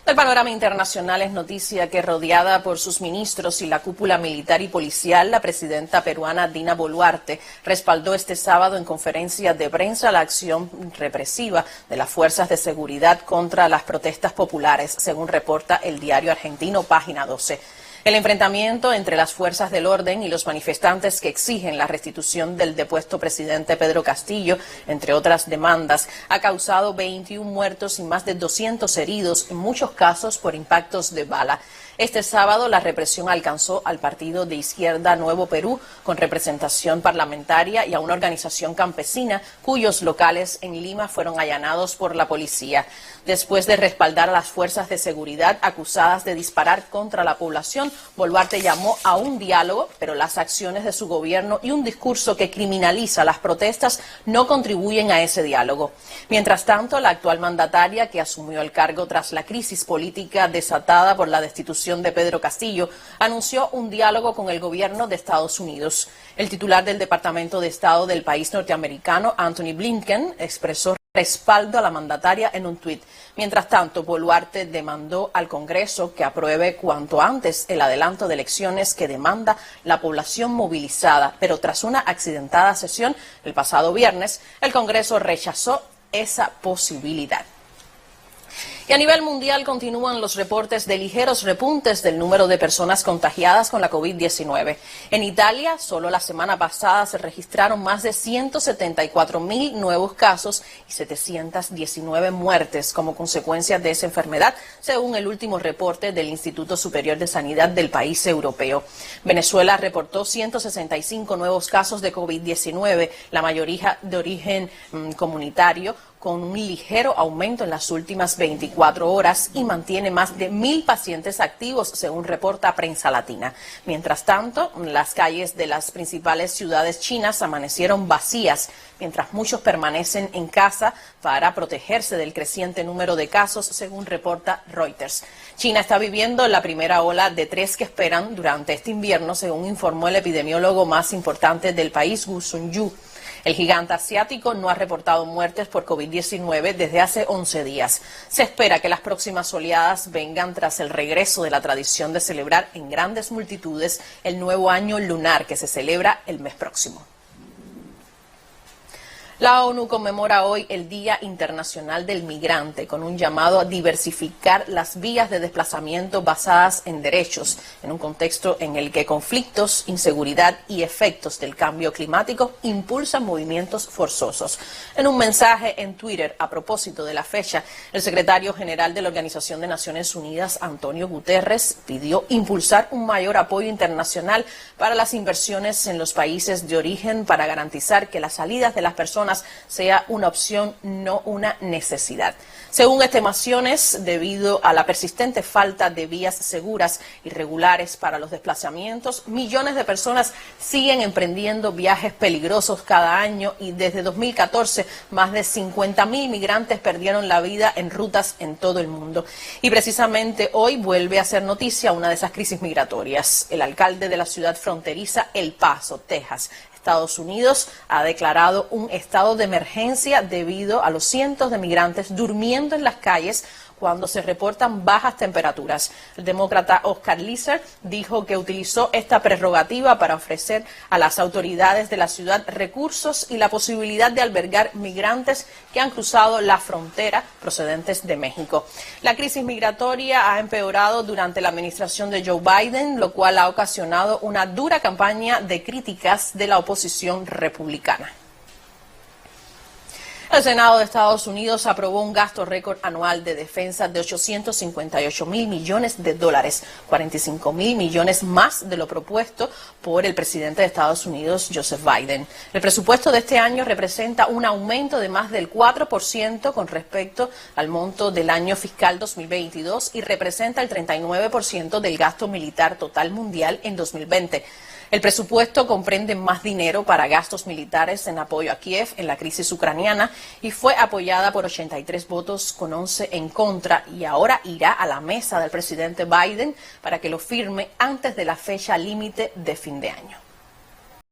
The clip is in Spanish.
Del panorama internacional es noticia que, rodeada por sus ministros y la cúpula militar y policial, la presidenta peruana Dina Boluarte respaldó este sábado en conferencia de prensa la acción represiva de las fuerzas de seguridad contra las protestas populares, según reporta el diario argentino Página 12. El enfrentamiento entre las fuerzas del orden y los manifestantes que exigen la restitución del depuesto presidente Pedro Castillo, entre otras demandas, ha causado 21 muertos y más de 200 heridos, en muchos casos por impactos de bala. Este sábado la represión alcanzó al partido de izquierda Nuevo Perú, con representación parlamentaria, y a una organización campesina cuyos locales en Lima fueron allanados por la policía. Después de respaldar a las fuerzas de seguridad acusadas de disparar contra la población, Boluarte llamó a un diálogo, pero las acciones de su gobierno y un discurso que criminaliza las protestas no contribuyen a ese diálogo. Mientras tanto, la actual mandataria, que asumió el cargo tras la crisis política desatada por la destitución de Pedro Castillo, anunció un diálogo con el gobierno de Estados Unidos. El titular del Departamento de Estado del país norteamericano, Antony Blinken, expresó respaldo a la mandataria en un tuit. Mientras tanto, Boluarte demandó al Congreso que apruebe cuanto antes el adelanto de elecciones que demanda la población movilizada, pero tras una accidentada sesión el pasado viernes, el Congreso rechazó esa posibilidad. Y a nivel mundial continúan los reportes de ligeros repuntes del número de personas contagiadas con la COVID-19. En Italia, solo la semana pasada se registraron más de 174.000 nuevos casos y 719 muertes como consecuencia de esa enfermedad, según el último reporte del Instituto Superior de Sanidad del país europeo. Venezuela reportó 165 nuevos casos de COVID-19, la mayoría de origen comunitario, con un ligero aumento en las últimas 24 horas y mantiene más de 1.000 pacientes activos, según reporta Prensa Latina. Mientras tanto, las calles de las principales ciudades chinas amanecieron vacías, mientras muchos permanecen en casa para protegerse del creciente número de casos, según reporta Reuters. China está viviendo la primera ola de 3 que esperan durante este invierno, según informó el epidemiólogo más importante del país, Gu Sunyu. El gigante asiático no ha reportado muertes por COVID-19 desde hace 11 días. Se espera que las próximas oleadas vengan tras el regreso de la tradición de celebrar en grandes multitudes el nuevo año lunar, que se celebra el mes próximo. La ONU conmemora hoy el Día Internacional del Migrante, con un llamado a diversificar las vías de desplazamiento basadas en derechos, en un contexto en el que conflictos, inseguridad y efectos del cambio climático impulsan movimientos forzosos. En un mensaje en Twitter a propósito de la fecha, el secretario general de la Organización de Naciones Unidas, Antonio Guterres, pidió impulsar un mayor apoyo internacional para las inversiones en los países de origen para garantizar que las salidas de las personas sea una opción, no una necesidad. Según estimaciones, debido a la persistente falta de vías seguras y regulares para los desplazamientos, millones de personas siguen emprendiendo viajes peligrosos cada año y desde 2014 más de 50.000 migrantes perdieron la vida en rutas en todo el mundo. Y precisamente hoy vuelve a ser noticia una de esas crisis migratorias. El alcalde de la ciudad fronteriza El Paso, Texas, Estados Unidos, ha declarado un estado de emergencia debido a los cientos de migrantes durmiendo en las calles cuando se reportan bajas temperaturas. El demócrata Oscar Lizer dijo que utilizó esta prerrogativa para ofrecer a las autoridades de la ciudad recursos y la posibilidad de albergar migrantes que han cruzado la frontera procedentes de México. La crisis migratoria ha empeorado durante la administración de Joe Biden, lo cual ha ocasionado una dura campaña de críticas de la oposición republicana. El Senado de Estados Unidos aprobó un gasto récord anual de defensa de $858.000 millones, 45.000 millones más de lo propuesto por el presidente de Estados Unidos, Joseph Biden. El presupuesto de este año representa un aumento de más del 4% con respecto al monto del año fiscal 2022 y representa el 39% del gasto militar total mundial en 2020. El presupuesto comprende más dinero para gastos militares en apoyo a Kiev en la crisis ucraniana y fue apoyada por 83 votos con 11 en contra, y ahora irá a la mesa del presidente Biden para que lo firme antes de la fecha límite de fin de año.